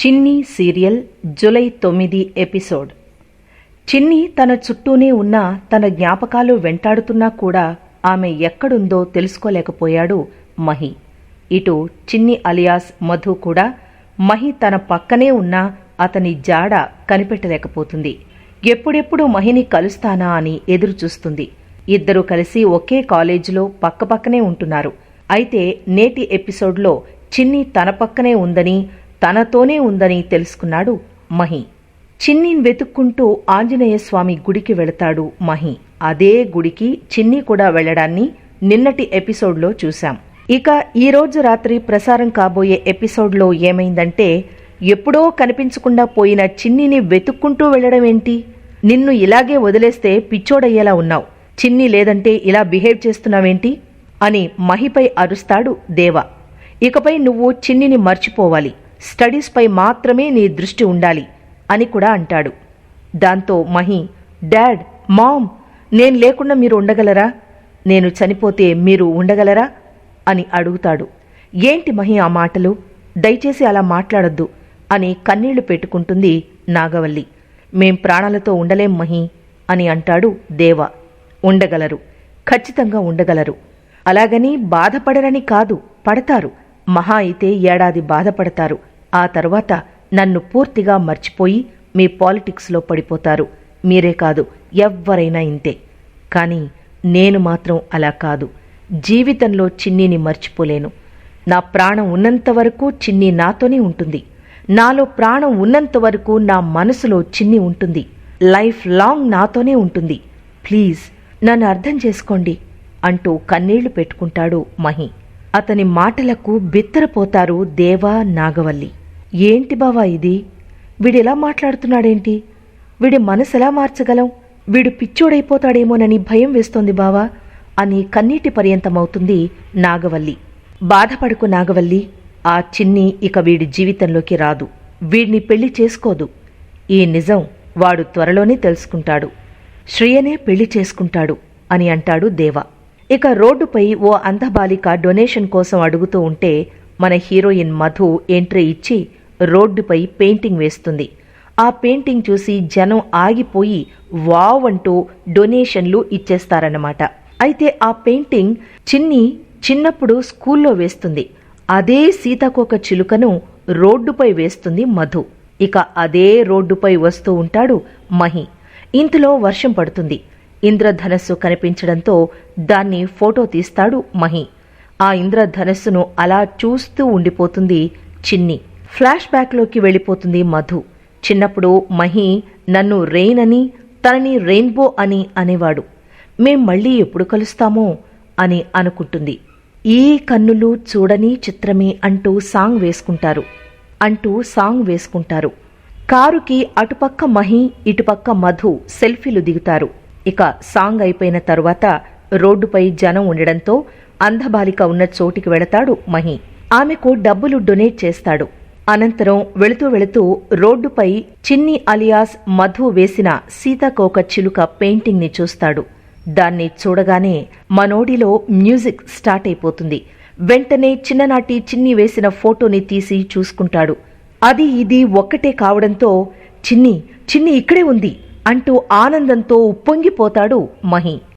చిన్ని serial July 9 episode. చిన్ని తన చుట్టూనే ఉన్న తన జ్ఞాపకాలు వెంటాడుతున్నా కూడా ఆమె ఎక్కడుందో తెలుసుకోలేకపోయాడు మహి. ఇటు చిన్ని అలియాస్ మధు కూడా మహి తన పక్కనే ఉన్నా అతని జాడ కనిపెట్టలేకపోతుంది. ఎప్పుడెప్పుడు మహిని కలుస్తానా అని ఎదురుచూస్తుంది. ఇద్దరూ కలిసి ఒకే కాలేజీలో పక్కపక్కనే ఉంటున్నారు. అయితే నేటి ఎపిసోడ్లో చిన్ని తన పక్కనే ఉందని, తనతోనే ఉందని తెలుసుకున్నాడు మహి. చిన్నిని వెతుక్కుంటూ ఆంజనేయస్వామి గుడికి వెళతాడు మహి. అదే గుడికి చిన్ని కూడా వెళ్లడాన్ని నిన్నటి ఎపిసోడ్లో చూశాం. ఇక ఈరోజు రాత్రి ప్రసారం కాబోయే ఎపిసోడ్లో ఏమైందంటే, ఎప్పుడో కనిపించకుండా పోయిన చిన్నిని వెతుక్కుంటూ వెళ్లడం ఏంటి? నిన్ను ఇలాగే వదిలేస్తే పిచ్చోడయ్యేలా ఉన్నావు, చిన్ని లేదంటే ఇలా బిహేవ్ చేస్తున్నావేంటి అని మహిపై అరుస్తాడు దేవ. ఇకపై నువ్వు చిన్నిని మర్చిపోవాలి, స్టడీస్పై మాత్రమే నీ దృష్టి ఉండాలి అని కూడా అంటాడు. దాంతో మహి, డాడ్, మామ్, నేను లేకుండా మీరు ఉండగలరా? నేను చనిపోతే మీరు ఉండగలరా అని అడుగుతాడు. ఏంటి మహి ఆ మాటలు? దయచేసి అలా మాట్లాడొద్దు అని కన్నీళ్లు పెట్టుకుంటుంది నాగవల్లి. మేం ప్రాణాలతో ఉండలేం మహి అని అంటాడు దేవ. ఉండగలరు, ఖచ్చితంగా ఉండగలరు. అలాగని బాధపడరని కాదు, పడతారు. మహా అయితే ఏడాది బాధపడతారు. ఆ తర్వాత నన్ను పూర్తిగా మర్చిపోయి మీ పాలిటిక్స్లో పడిపోతారు. మీరే కాదు, ఎవ్వరైనా ఇంతే. కానీ నేను మాత్రం అలా కాదు. జీవితంలో చిన్నిని మర్చిపోలేను. నా ప్రాణం ఉన్నంతవరకు చిన్ని నాతోనే ఉంటుంది. నాలో ప్రాణం ఉన్నంతవరకు నా మనసులో చిన్ని ఉంటుంది. లైఫ్ లాంగ్ నాతోనే ఉంటుంది. ప్లీజ్ నన్ను అర్థం చేసుకోండి అంటూ కన్నీళ్లు పెట్టుకుంటాడు మహి. అతని మాటలకు బిత్తరపోతారు దేవా, నాగవల్లి. ఏంటి బావా ఇది? వీడెలా మాట్లాడుతున్నాడేంటి? వీడి మనసెలా మార్చగలం? వీడు పిచ్చోడైపోతాడేమోనని భయం వేస్తోంది బావా అని కన్నీటి పర్యంతమవుతుంది నాగవల్లి. బాధపడుకు నాగవల్లి, ఆ చిన్ని ఇక వీడి జీవితంలోకి రాదు. వీడిని పెళ్లి చేసుకోదు. ఈ నిజం వాడు త్వరలోనే తెలుసుకుంటాడు. శ్రియనే పెళ్లి చేసుకుంటాడు అని అంటాడు దేవ. ఇక రోడ్డుపై ఓ అంధబాలిక డొనేషన్ కోసం అడుగుతూ ఉంటే మన హీరోయిన్ మధు ఎంట్రీ ఇచ్చి రోడ్డుపై పెయింటింగ్ వేస్తుంది. ఆ పెయింటింగ్ చూసి జనం ఆగిపోయి వావ్ అంటూ డొనేషన్లు ఇచ్చేస్తారన్నమాట. అయితే ఆ పెయింటింగ్ చిన్ని చిన్నప్పుడు స్కూల్లో వేస్తుంది. అదే సీతాకోక చిలుకను రోడ్డుపై వేస్తుంది మధు. ఇక అదే రోడ్డుపై వస్తూ ఉంటాడు మహి. ఇంతలో వర్షం పడుతుంది. ఇంద్రధనస్సు కనిపించడంతో దాన్ని ఫోటో తీస్తాడు మహి. ఆ ఇంద్రధనస్సును అలా చూస్తూ ఉండిపోతుంది చిన్ని. ఫ్లాష్ బ్యాక్లోకి వెళ్ళిపోతుంది మధు. చిన్నప్పుడు మహి నన్ను రెయిన్ అని, తనని రెయిన్బో అని అనేవాడు. మేం మళ్ళీ ఎప్పుడు కలుస్తామో అని అనుకుంటుంది. ఈ కన్నులు చూడని చిత్రమే అంటూ సాంగ్ వేసుకుంటారు. కారుకి అటుపక్క మహి, ఇటుపక్క మధు సెల్ఫీలు దిగుతారు. ఇక సాంగ్ అయిపోయిన తరువాత రోడ్డుపై జనం ఉండడంతో అంధబాలిక ఉన్న చోటికి వెళతాడు మహి. ఆమెకు డబ్బులు డొనేట్ చేస్తాడు. అనంతరం వెళుతూ రోడ్డుపై చిన్ని అలియాస్ మధు వేసిన సీతాకోక చిలుక పెయింటింగ్ ని చూస్తాడు. దాన్ని చూడగానే మనోడిలో మ్యూజిక్ స్టార్ట్ అయిపోతుంది. వెంటనే చిన్ననాటి చిన్ని వేసిన ఫోటోని తీసి చూసుకుంటాడు. అది ఇది ఒక్కటే కావడంతో చిన్ని ఇక్కడే ఉంది అంటూ ఆనందంతో ఉప్పొంగిపోతాడు మహి.